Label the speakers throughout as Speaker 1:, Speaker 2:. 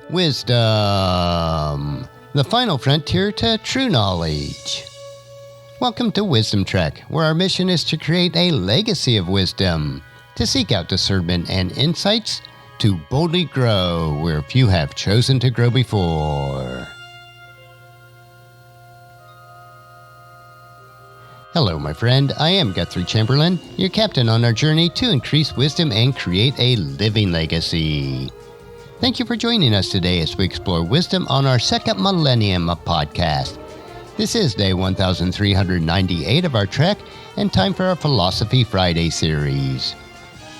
Speaker 1: Wisdom, the final frontier to true knowledge. Welcome to Wisdom Trek, where our mission is to create a legacy of wisdom, to seek out discernment and insights, to boldly grow where few have chosen to grow before. Hello, my friend. I am Guthrie Chamberlain, your captain on our journey to increase wisdom and create a living legacy. Thank you for joining us today as we explore wisdom on our second millennium of podcast. This is day 1398 of our trek and time for our Philosophy Friday series.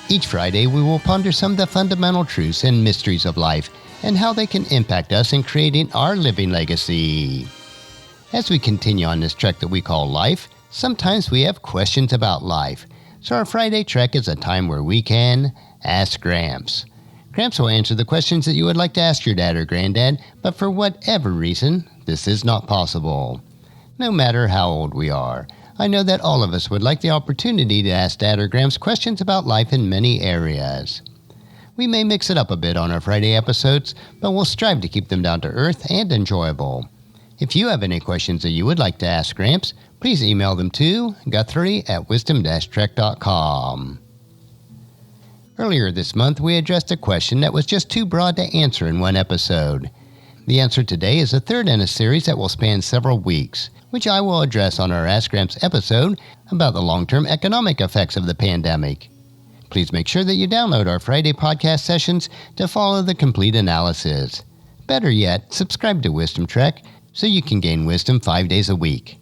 Speaker 1: Each Friday, we will ponder some of the fundamental truths and mysteries of life and how they can impact us in creating our living legacy. As we continue on this trek that we call life, sometimes we have questions about life. So our Friday trek is a time where we can ask Gramps. Gramps will answer the questions that you would like to ask your dad or granddad, but for whatever reason, this is not possible. No matter how old we are, I know that all of us would like the opportunity to ask Dad or Gramps questions about life in many areas. We may mix it up a bit on our Friday episodes, but we'll strive to keep them down to earth and enjoyable. If you have any questions that you would like to ask Gramps, please email them to guthrie@wisdom-trek.com. Earlier this month, we addressed a question that was just too broad to answer in one episode. The answer today is the third in a series that will span several weeks, which I will address on our Ask Gramps episode about the long-term economic effects of the pandemic. Please make sure that you download our Friday podcast sessions to follow the complete analysis. Better yet, subscribe to Wisdom Trek so you can gain wisdom 5 days a week.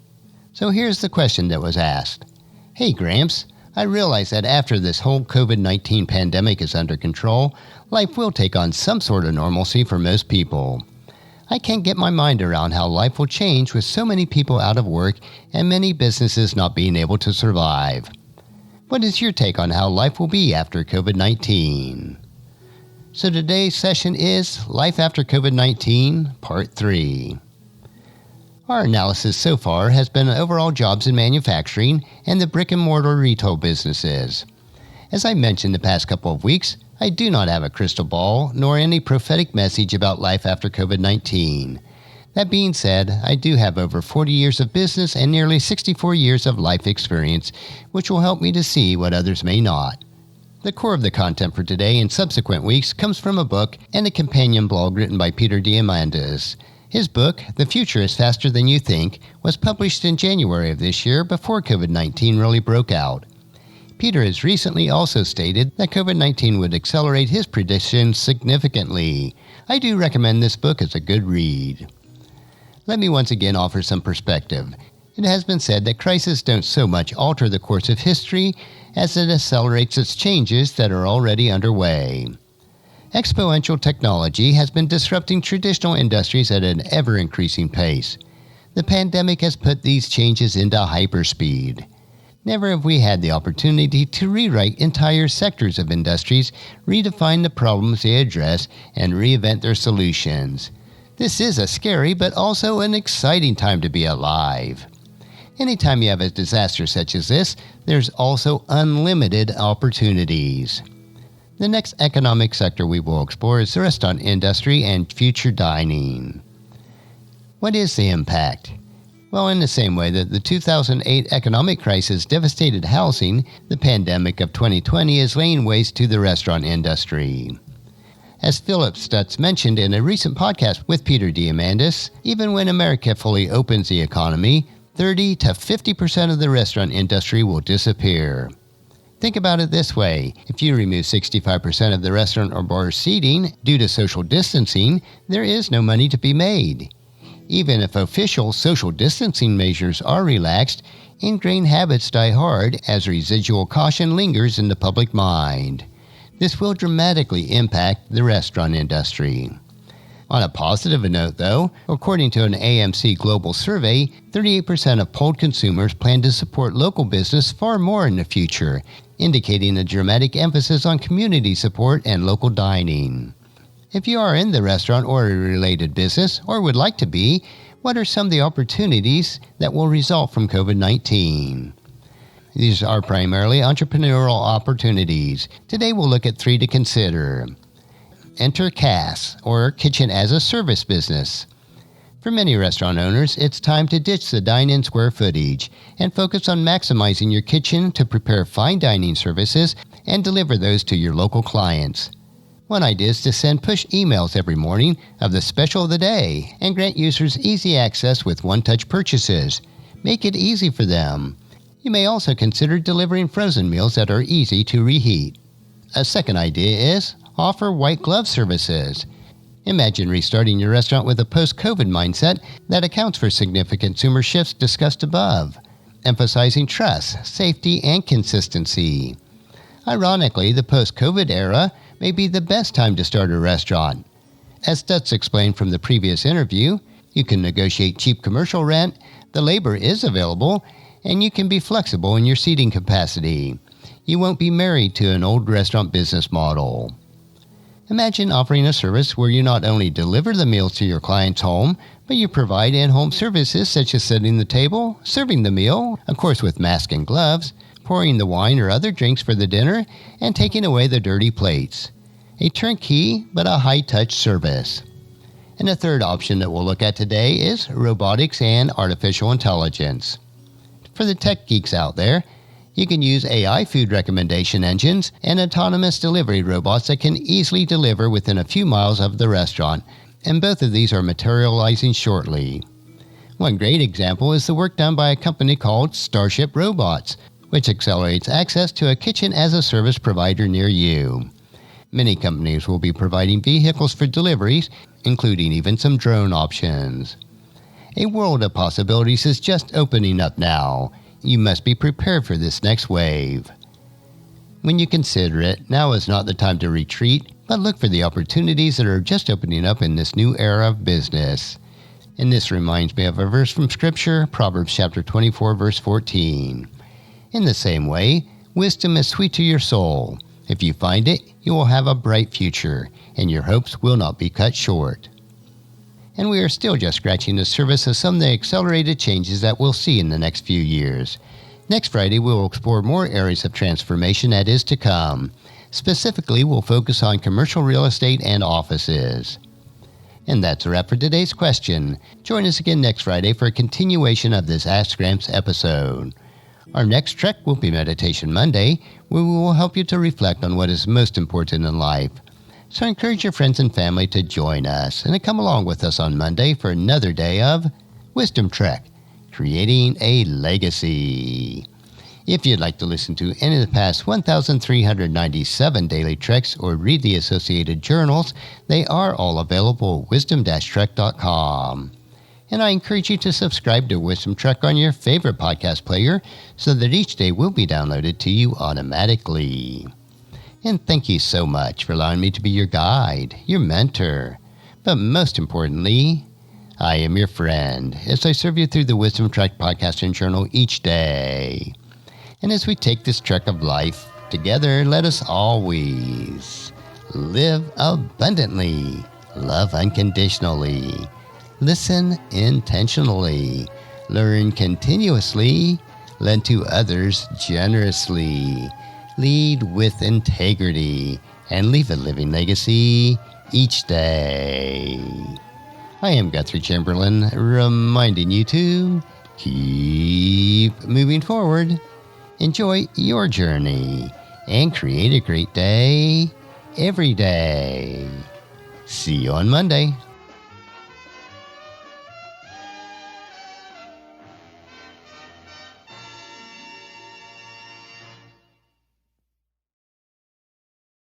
Speaker 1: So here's the question that was asked. Hey Gramps, I realize that after this whole COVID-19 pandemic is under control, life will take on some sort of normalcy for most people. I can't get my mind around how life will change with so many people out of work and many businesses not being able to survive. What is your take on how life will be after COVID-19? So today's session is Life After COVID-19, Part 3. Our analysis so far has been overall jobs in manufacturing and the brick-and-mortar retail businesses. As I mentioned the past couple of weeks, I do not have a crystal ball nor any prophetic message about life after COVID-19. That being said, I do have over 40 years of business and nearly 64 years of life experience, which will help me to see what others may not. The core of the content for today and subsequent weeks comes from a book and a companion blog written by Peter Diamandis. His book, The Future is Faster Than You Think, was published in January of this year before COVID-19 really broke out. Peter has recently also stated that COVID-19 would accelerate his predictions significantly. I do recommend this book as a good read. Let me once again offer some perspective. It has been said that crises don't so much alter the course of history as it accelerates its changes that are already underway. Exponential technology has been disrupting traditional industries at an ever-increasing pace. The pandemic has put these changes into hyperspeed. Never have we had the opportunity to rewrite entire sectors of industries, redefine the problems they address, and reinvent their solutions. This is a scary but also an exciting time to be alive. Anytime you have a disaster such as this, there's also unlimited opportunities. The next economic sector we will explore is the restaurant industry and future dining. What is the impact? Well, in the same way that the 2008 economic crisis devastated housing, the pandemic of 2020 is laying waste to the restaurant industry. As Philip Stutz mentioned in a recent podcast with Peter Diamandis, even when America fully opens the economy, 30 to 50% of the restaurant industry will disappear. Think about it this way. If you remove 65% of the restaurant or bar seating due to social distancing, there is no money to be made. Even if official social distancing measures are relaxed, ingrained habits die hard as residual caution lingers in the public mind. This will dramatically impact the restaurant industry. On a positive note, though, according to an AMC Global survey, 38% of polled consumers plan to support local business far more in the future, indicating a dramatic emphasis on community support and local dining. If you are in the restaurant or a related business, or would like to be, what are some of the opportunities that will result from COVID-19? These are primarily entrepreneurial opportunities. Today we'll look at 3 to consider. enter CaaS, or Kitchen as a Service business. For many restaurant owners, it's time to ditch the dine-in square footage and focus on maximizing your kitchen to prepare fine dining services and deliver those to your local clients. One idea is to send push emails every morning of the special of the day and grant users easy access with one-touch purchases. Make it easy for them. You may also consider delivering frozen meals that are easy to reheat. A second idea is offer white glove services. Imagine restarting your restaurant with a post-COVID mindset that accounts for significant consumer shifts discussed above, emphasizing trust, safety, and consistency. Ironically, the post-COVID era may be the best time to start a restaurant. As Stutz explained from the previous interview, you can negotiate cheap commercial rent, the labor is available, and you can be flexible in your seating capacity. You won't be married to an old restaurant business model. Imagine offering a service where you not only deliver the meals to your client's home, but you provide in-home services such as setting the table, serving the meal, of course with mask and gloves, pouring the wine or other drinks for the dinner, and taking away the dirty plates. A turnkey but a high-touch service. And a third option that we'll look at today is robotics and artificial intelligence. For the tech geeks out there, you can use AI food recommendation engines and autonomous delivery robots that can easily deliver within a few miles of the restaurant, and both of these are materializing shortly. One great example is the work done by a company called Starship Robots, which accelerates access to a kitchen-as-a-service provider near you. Many companies will be providing vehicles for deliveries, including even some drone options. A world of possibilities is just opening up now. You must be prepared for this next wave. When you consider it, now is not the time to retreat, but look for the opportunities that are just opening up in this new era of business. And this reminds me of a verse from Scripture, Proverbs chapter 24, verse 14. In the same way, wisdom is sweet to your soul. If you find it, you will have a bright future, and your hopes will not be cut short. And we are still just scratching the surface of some of the accelerated changes that we'll see in the next few years. Next Friday, we will explore more areas of transformation that is to come. Specifically, we'll focus on commercial real estate and offices. And that's a wrap for today's question. Join us again next Friday for a continuation of this Ask Gramps episode. Our next trek will be Meditation Monday, where we will help you to reflect on what is most important in life. So encourage your friends and family to join us and to come along with us on Monday for another day of Wisdom Trek, Creating a Legacy. If you'd like to listen to any of the past 1,397 daily treks or read the associated journals, they are all available at wisdom-trek.com. And I encourage you to subscribe to Wisdom Trek on your favorite podcast player so that each day will be downloaded to you automatically. And thank you so much for allowing me to be your guide, your mentor. But most importantly, I am your friend as I serve you through the Wisdom Trek podcast and journal each day. And as we take this trek of life together, let us always live abundantly, love unconditionally, listen intentionally, learn continuously, lend to others generously, lead with integrity, and leave a living legacy each day. I am Guthrie Chamberlain, reminding you to keep moving forward, enjoy your journey, and create a great day every day. See you on Monday.